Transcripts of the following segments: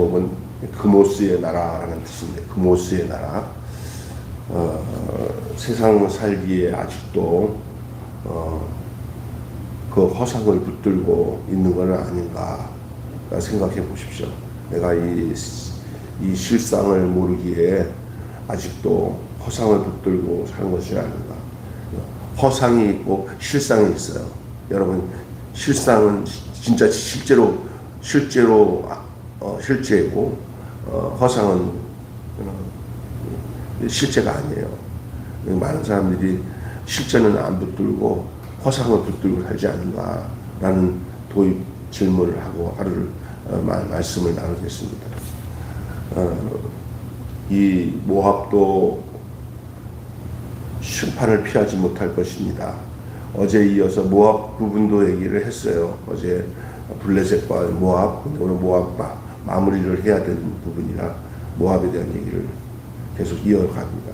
제목은 그모스의 나라라는 뜻인데, 그모스의 나라. 세상 살기에 아직도 그 허상을 붙들고 있는 건 아닌가 생각해 보십시오. 내가 이 실상을 모르기에 아직도 허상을 붙들고 사는 것이 아닌가. 허상이 있고 실상이 있어요. 여러분, 실상은 진짜 실제고 허상은 실제가 아니에요. 많은 사람들이 실제는 안 붙들고 허상을 붙들고 살지 않는가라는 도입 질문을 하고 하루를 말씀을 나누겠습니다. 이 모압도 심판을 피하지 못할 것입니다. 어제 이어서 모압 부분도 얘기를 했어요. 어제 블레셋과 모압, 오늘 모압과 마무리를 해야 되는 부분이라 모압에 대한 얘기를 계속 이어갑니다.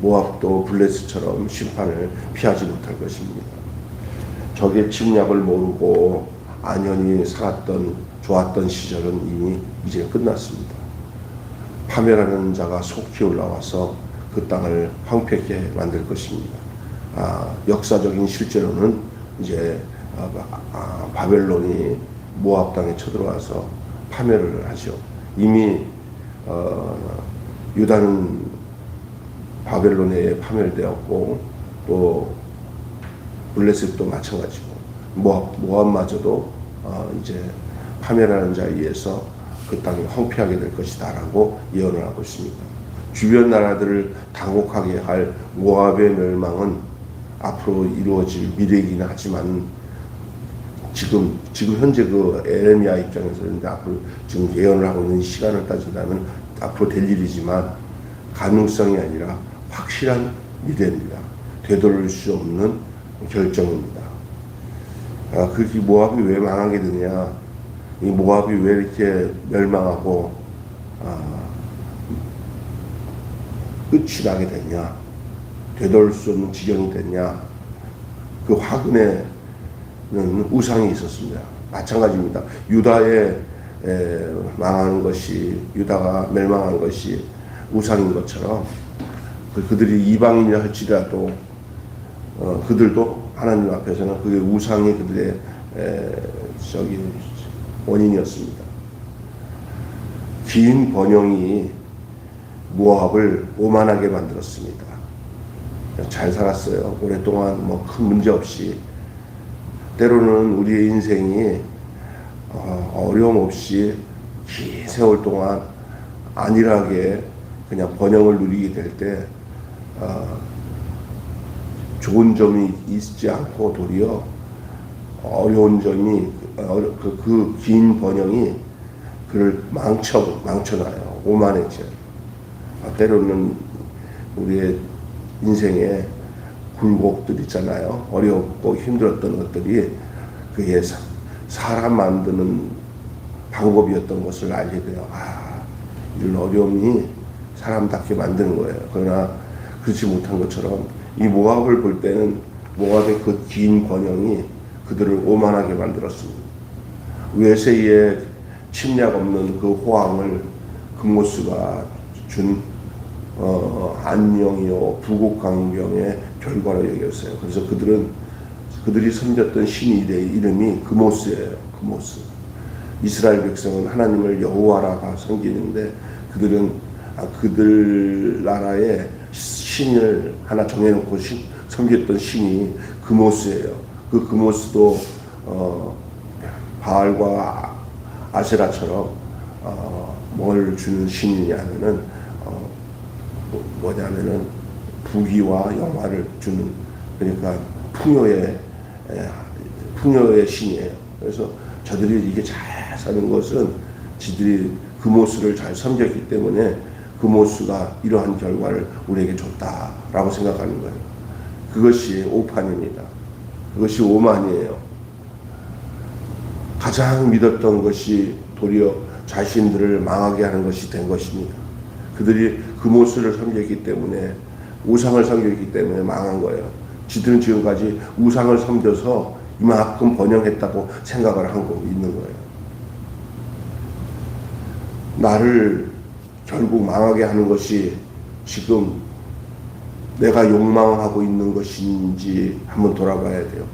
모압도 블레셋처럼 심판을 피하지 못할 것입니다. 적의 침략을 모르고 안연히 살았던 좋았던 시절은 이미 이제 끝났습니다. 파멸하는 자가 속히 올라와서 그 땅을 황폐하게 만들 것입니다. 역사적인 실제로는 이제 바벨론이 모압 땅에 쳐들어와서 파멸을 하죠. 이미 유다는 바벨론에 파멸되었고 또 블레셋도 마찬가지고 모압마저도 이제 파멸하는 자에 의해서 그 땅이 황폐하게 될 것이다라고 예언을 하고 있습니다. 주변 나라들을 당혹하게 할 모압의 멸망은 앞으로 이루어질 미래이긴 하지만 지금 현재 그 에레미야 입장에서는 앞으로 지금 예언을 하고 있는 시간을 따진다면 앞으로 될 일이지만 가능성이 아니라 확실한 미래입니다. 되돌릴 수 없는 결정입니다. 그렇게 모압이 왜 망하게 되냐? 이 모압이 왜 이렇게 멸망하고 끝이 나게 됐냐? 되돌릴 수 없는 지경이 됐냐? 그 화근에는 우상이 있었습니다. 마찬가지입니다. 유다의 망하는 것이, 유다가 멸망한 것이 우상인 것처럼 그들이 이방인이라 할지라도 그들도 하나님 앞에서는 그게 우상이 그들의 원인이었습니다. 긴 번영이 모압을 오만하게 만들었습니다. 잘 살았어요. 오랫동안 뭐 큰 문제 없이. 때로는 우리의 인생이 어려움 없이 긴 세월 동안 안일하게 그냥 번영을 누리게 될 때 좋은 점이 있지 않고 도리어 어려운 점이 그 긴 번영이 그를 망쳐놔요. 오만해져요. 때로는 우리의 인생에 굴곡들 있잖아요. 어렵고 힘들었던 것들이 그게 사람 만드는 방법이었던 것을 알게 돼요. 이런 어려움이 사람답게 만드는 거예요. 그러나 그렇지 못한 것처럼 이 모압을 볼 때는 모압의 그 긴 번영이 그들을 오만하게 만들었습니다. 외세에 침략 없는 그 호황을 그모스가 준 안녕이요 부국강병의 결과로 여겼어요. 그래서 그들이 섬겼던 신의 이름이 그모스예요. 그모스. 이스라엘 백성은 하나님을 여호와라 섬기는데 그들은 그들 나라의 신을 하나 정해놓고 섬겼던 신이 그모스예요. 그 그모스도 바알과 아세라처럼 뭘 주는 신이냐면은 뭐냐면은 부귀와 영화를 주는, 그러니까 풍요의 신이에요. 그래서 저들이 이게 잘 사는 것은 지들이 그모스를 잘 섬겼기 때문에 그모스가 이러한 결과를 우리에게 줬다라고 생각하는 거예요. 그것이 오판입니다. 그것이 오만이에요. 가장 믿었던 것이 도리어 자신들을 망하게 하는 것이 된 것입니다. 그들이 그모스를 섬겼기 때문에, 우상을 섬겼기 때문에 망한 거예요. 지들은 지금까지 우상을 섬겨서 이만큼 번영했다고 생각을 하고 있는 거예요. 나를 결국 망하게 하는 것이 지금 내가 욕망하고 있는 것인지 한번 돌아봐야 돼요.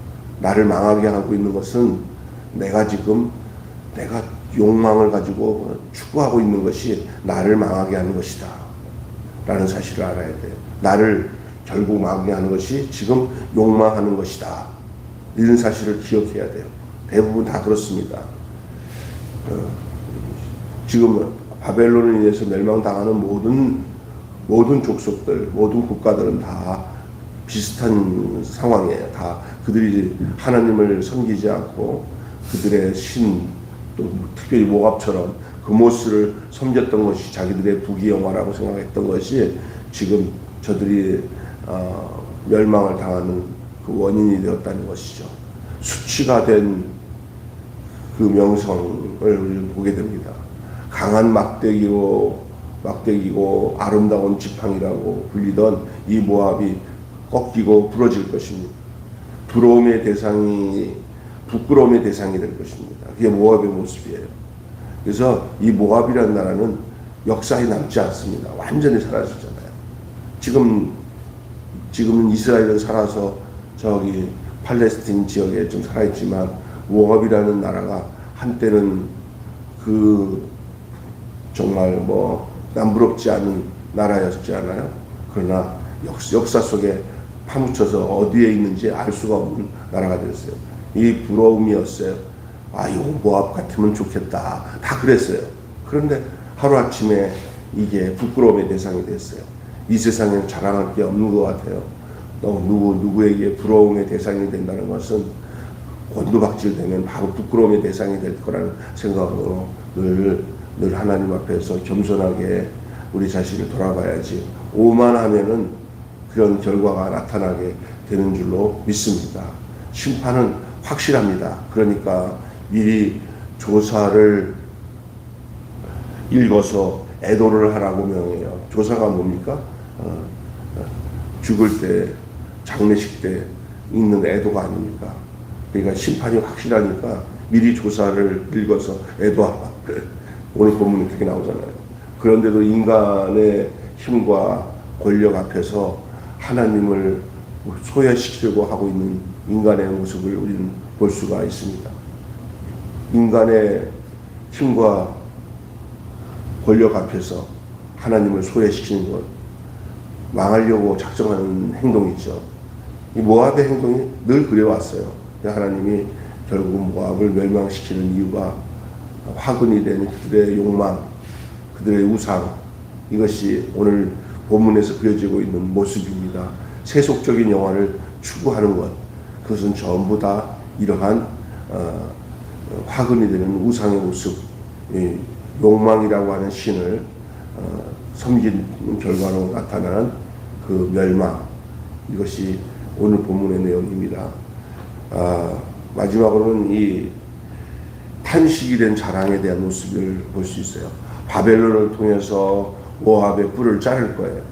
나를 망하게 하고 있는 것은 내가 욕망을 가지고 추구하고 있는 것이 나를 망하게 하는 것이다 라는 사실을 알아야 돼요. 나를 결국 망하게 하는 것이 지금 욕망하는 것이다, 이런 사실을 기억해야 돼요. 대부분 다 그렇습니다. 지금 바벨론에 의해서 멸망당하는 모든 족속들, 모든 국가들은 다 비슷한 상황이에요. 다 그들이 하나님을 섬기지 않고 그들의 신, 또 특별히 모압처럼 그모스를 섬겼던 것이 자기들의 부귀영화라고 생각했던 것이 지금 저들이 멸망을 당하는 그 원인이 되었다는 것이죠. 수치가 된 그 명성을 우리는 보게 됩니다. 강한 막대기고 아름다운 지팡이라고 불리던 이 모압이 꺾이고 부러질 것입니다. 부끄러움의 대상이 될 것입니다. 그게 모압의 모습이에요. 그래서 이 모압이라는 나라는 역사에 남지 않습니다. 완전히 사라지잖아요. 지금은 이스라엘은 살아서 저기 팔레스틴 지역에 좀 살아있지만, 모압이라는 나라가 한때는 정말 남부럽지 않은 나라였지 않아요? 그러나 역사 속에 파묻혀서 어디에 있는지 알 수가 없는 나라가 됐어요. 이 부러움이었어요. 이 모압 같으면 좋겠다, 다 그랬어요. 그런데 하루아침에 이게 부끄러움의 대상이 됐어요. 이 세상에는 자랑할 게 없는 것 같아요. 누구에게 부러움의 대상이 된다는 것은 곤두박질되면 바로 부끄러움의 대상이 될 거라는 생각으로 늘 하나님 앞에서 겸손하게 우리 자신을 돌아봐야지, 오만하면은 그런 결과가 나타나게 되는 줄로 믿습니다. 심판은 확실합니다. 그러니까 미리 조사를 읽어서 애도를 하라고 명해요. 조사가 뭡니까? 죽을 때, 장례식 때 읽는 애도가 아닙니까? 그러니까 심판이 확실하니까 미리 조사를 읽어서 애도하라. 오늘 본문에 그렇게 나오잖아요. 그런데도 인간의 힘과 권력 앞에서 하나님을 소외시키려고 하고 있는 인간의 모습을 우리는 볼 수가 있습니다. 인간의 힘과 권력 앞에서 하나님을 소외시키는 것, 망하려고 작정하는 행동이죠. 이 모압의 행동이 늘 그래왔어요. 하나님이 결국 모압을 멸망시키는 이유가 화근이 된 그들의 욕망, 그들의 우상, 이것이 오늘 본문에서 그려지고 있는 모습입니다. 세속적인 영화를 추구하는 것, 그것은 전부 다 이러한 화근이 되는 우상의 모습, 욕망이라고 하는 신을 섬기는 결과로 나타나는 그 멸망, 이것이 오늘 본문의 내용입니다. 마지막으로는 이 탄식이 된 자랑에 대한 모습을 볼 수 있어요. 바벨론을 통해서 모압의 뿔을 자를 거예요.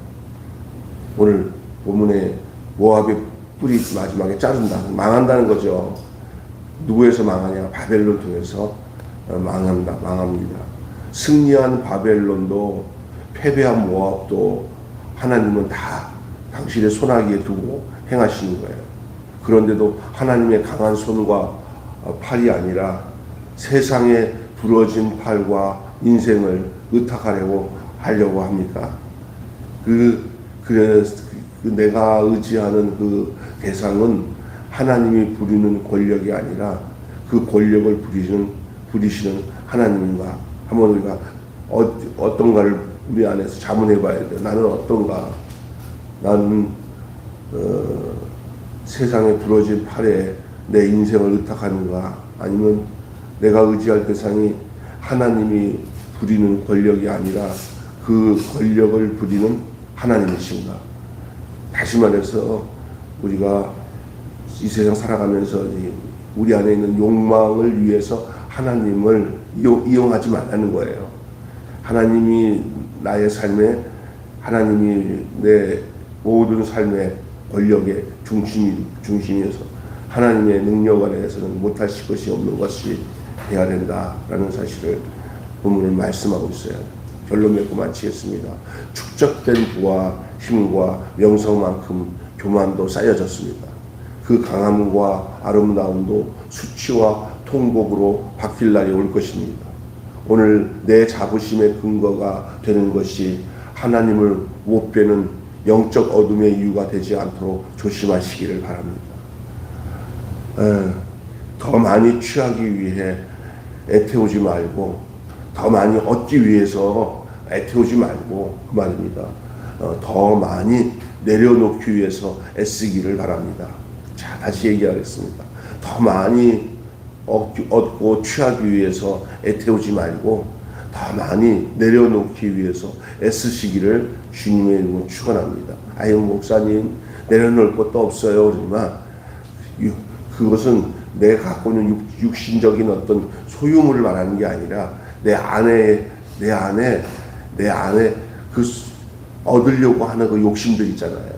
오늘 본문에 모압의 뿔이 마지막에 자른다, 망한다는 거죠. 누구에서 망하냐? 바벨론 통해서 망합니다. 승리한 바벨론도 패배한 모압도 하나님은 다 당신의 손아귀에 두고 행하시는 거예요. 그런데도 하나님의 강한 손과 팔이 아니라 세상에 부러진 팔과 인생을 하려고 합니까? 내가 의지하는 그 대상은 하나님이 부리는 권력이 아니라 그 권력을 부리시는 하나님인가? 한번 우리가 어떤가를 우리 안에서 자문해 봐야 돼요. 나는 어떤가? 나는 세상에 부러진 팔에 내 인생을 의탁하는가? 아니면 내가 의지할 대상이 하나님이 부리는 권력이 아니라 그 권력을 부리는 하나님이신가? 다시 말해서 우리가 이 세상 살아가면서 우리 안에 있는 욕망을 위해서 하나님을 이용하지 말라는 거예요. 하나님이 나의 삶에, 하나님이 내 모든 삶의 권력의 중심이어서 하나님의 능력 안에서는 못하실 것이 없는 것이 되어야 된다라는 사실을 본문을 말씀하고 있어요. 결론 맺고 마치겠습니다. 축적된 부와 힘과 명성만큼 교만도 쌓여졌습니다. 그 강함과 아름다움도 수치와 통곡으로 바뀔 날이 올 것입니다. 오늘 내 자부심의 근거가 되는 것이 하나님을 못 뵈는 영적 어둠의 이유가 되지 않도록 조심하시기를 바랍니다. 더 많이 취하기 위해 애태우지 말고, 더 많이 얻기 위해서 애태우지 말고, 그 말입니다. 더 많이 내려놓기 위해서 애쓰기를 바랍니다. 자, 다시 얘기하겠습니다. 더 많이 얻고 취하기 위해서 애태우지 말고, 더 많이 내려놓기 위해서 애쓰시기를 주님의 이름으로 축원합니다. 아유, 목사님 내려놓을 것도 없어요. 그러지만 그것은 내가 갖고 있는 육신적인 어떤 소유물을 말하는 게 아니라 내 안에 그 얻으려고 하는 그 욕심들 있잖아요.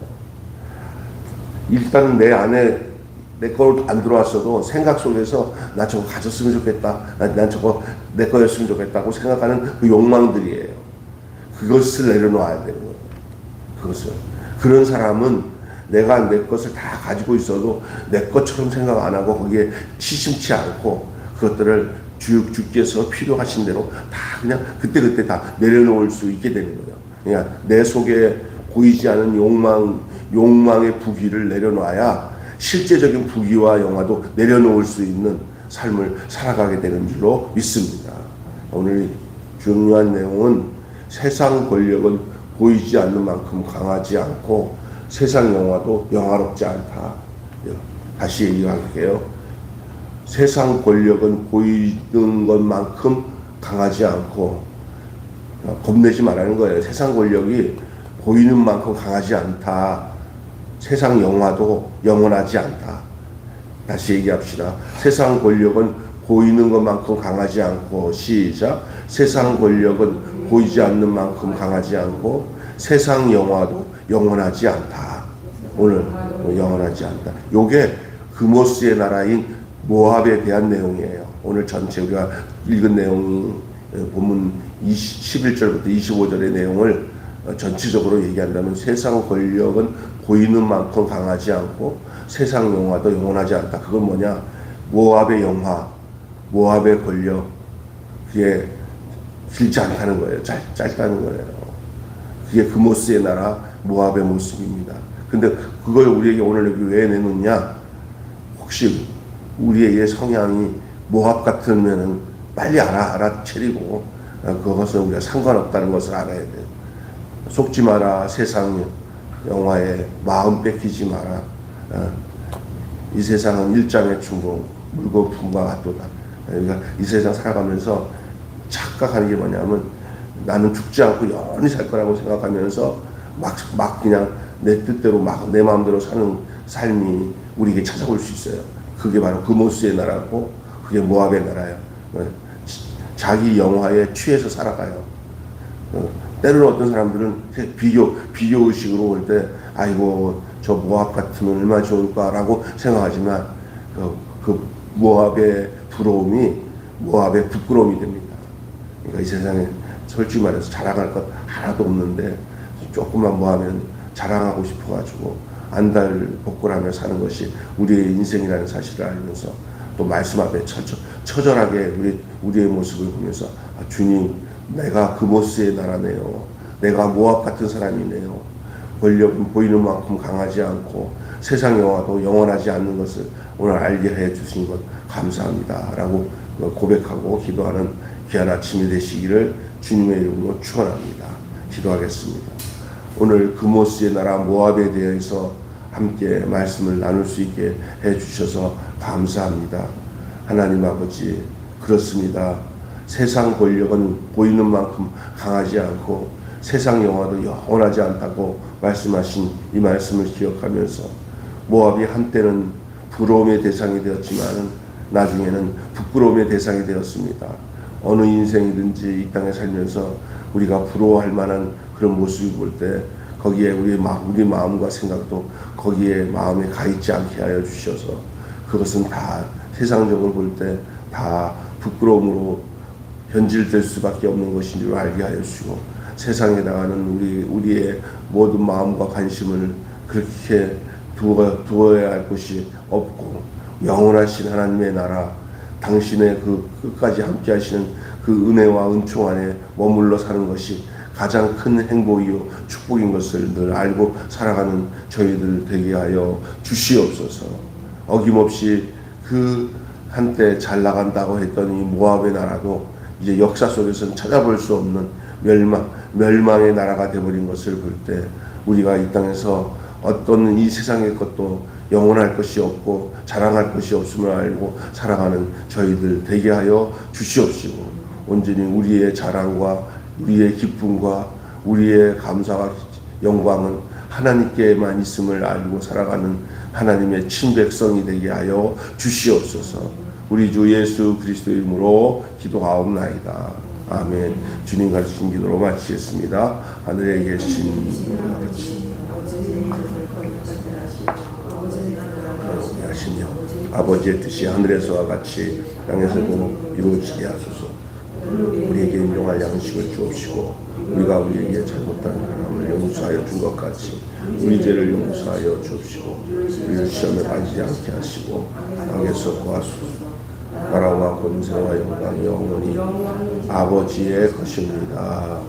일단은 내 안에 내 거 안 들어왔어도 생각 속에서 나 저거 가졌으면 좋겠다, 난 저거 내 거였으면 좋겠다고 생각하는 그 욕망들이에요. 그것을 내려놓아야 되는 거예요. 그것을. 그런 사람은 내가 내 것을 다 가지고 있어도 내 것처럼 생각 안 하고 거기에 치심치 않고 그것들을 주께서 필요하신 대로 다 그냥 그때그때 다 내려놓을 수 있게 되는 거예요. 그러니까 내 속에 보이지 않은 욕망의 부귀를 내려놔야 실제적인 부귀와 영화도 내려놓을 수 있는 삶을 살아가게 되는 줄로 믿습니다. 오늘 중요한 내용은 세상 권력은 보이지 않는 만큼 강하지 않고 세상 영화도 영화롭지 않다. 다시 얘기할게요. 세상 권력은 보이는 것만큼 강하지 않고, 겁내지 말라는 거예요. 세상 권력이 보이는 만큼 강하지 않다. 세상 영화도 영원하지 않다. 다시 얘기합시다. 세상 권력은 보이는 것만큼 강하지 않고, 시작. 세상 권력은 보이지 않는 만큼 강하지 않고 세상 영화도 영원하지 않다. 오늘 영원하지 않다. 요게 그모스의 나라인 모압에 대한 내용이에요. 오늘 전체 우리가 읽은 내용이 본문 11절부터 25절의 내용을 전체적으로 얘기한다면 세상 권력은 보이는 만큼 강하지 않고 세상 영화도 영원하지 않다. 그건 뭐냐? 모압의 영화, 모압의 권력, 그게 길지 않다는 거예요. 짧다는 거예요. 그게 그모스의 나라 모압의 모습입니다. 근데 그걸 우리에게 오늘 여기 왜 내놓냐? 혹시 우리에게 성향이 모압 같으면은 빨리 알아차리고 그것은 우리가 상관없다는 것을 알아야 돼요. 속지 마라. 세상 영화에 마음 뺏기지 마라. 이 세상은 일장의 충동, 물거품과 같도다. 그러니까 이 세상 살아가면서 착각하는 게 뭐냐면 나는 죽지 않고 영원히 살 거라고 생각하면서 막 그냥 내 뜻대로 막 내 마음대로 사는 삶이 우리에게 찾아올 수 있어요. 그게 바로 그모스의 나라고 그게 모압의 나라예요. 자기 영화에 취해서 살아가요. 때로는 어떤 사람들은 비교 의식으로 올 때 아이고 저 모압 같으면 얼마나 좋을까라고 생각하지만 그 모압의 부러움이 모압의 부끄러움이 됩니다. 그러니까 이 세상에 솔직히 말해서 자랑할 것 하나도 없는데 조금만 뭐 하면 자랑하고 싶어가지고 안달복골하며 사는 것이 우리의 인생이라는 사실을 알면서 또 말씀 앞에 처절하게 우리의 모습을 보면서 주님, 내가 그모스의 나라네요. 내가 모압 같은 사람이네요. 권력은 보이는 만큼 강하지 않고 세상 영화도 영원하지 않는 것을 오늘 알게 해 주신 것 감사합니다. 라고 고백하고 기도하는 귀한 아침이 되시기를 주님의 이름으로 축원합니다. 기도하겠습니다. 오늘 그모스의 나라 모압에 대해서 함께 말씀을 나눌 수 있게 해 주셔서 감사합니다. 하나님 아버지, 그렇습니다. 세상 권력은 보이는 만큼 강하지 않고 세상 영화도 영원하지 않다고 말씀하신 이 말씀을 기억하면서 모압이 한때는 부러움의 대상이 되었지만 나중에는 부끄러움의 대상이 되었습니다. 어느 인생이든지 이 땅에 살면서 우리가 부러워할 만한 그런 모습을 볼 때 거기에 우리 마음과 생각도 거기에 마음에 가 있지 않게 하여 주셔서 그것은 다 세상적으로 볼 때 다 부끄러움으로 변질될 수밖에 없는 것인 줄 알게 하여 주시고, 세상에 나가는 우리의 모든 마음과 관심을 그렇게 두어야 할 것이 없고, 영원하신 하나님의 나라, 당신의 그 끝까지 함께 하시는 그 은혜와 은총 안에 머물러 사는 것이 가장 큰 행복이요 축복인 것을 늘 알고 살아가는 저희들 되게 하여 주시옵소서. 어김없이 그 한때 잘 나간다고 했던 이 모압의 나라도 이제 역사 속에서는 찾아볼 수 없는 멸망의 나라가 되어버린 것을 볼 때, 우리가 이 땅에서 어떤 이 세상의 것도 영원할 것이 없고 자랑할 것이 없음을 알고 살아가는 저희들 되게 하여 주시옵시고, 온전히 우리의 자랑과 우리의 기쁨과 우리의 감사와 영광은 하나님께만 있음을 알고 살아가는 하나님의 친백성이 되게 하여 주시옵소서. 우리 주 예수 그리스도의 이름으로 기도하옵나이다. 아멘. 주님 가르치신 기도로 마치겠습니다. 하늘에 계신 하시며 아버지의 뜻이 하늘에서와 같이 땅에서도 이루어지게 하소서. 우리에게 인정할 양식을 주옵시고, 우리가 우리에게 잘못한 사람을 용서하여 준 것 같이 우리 죄를 용서하여 주옵시고, 우리를 시험에 빠지지 않게 하시고 악에서 구하소서. 나라와 권세와 영광이 영원히 아버지의 것입니다.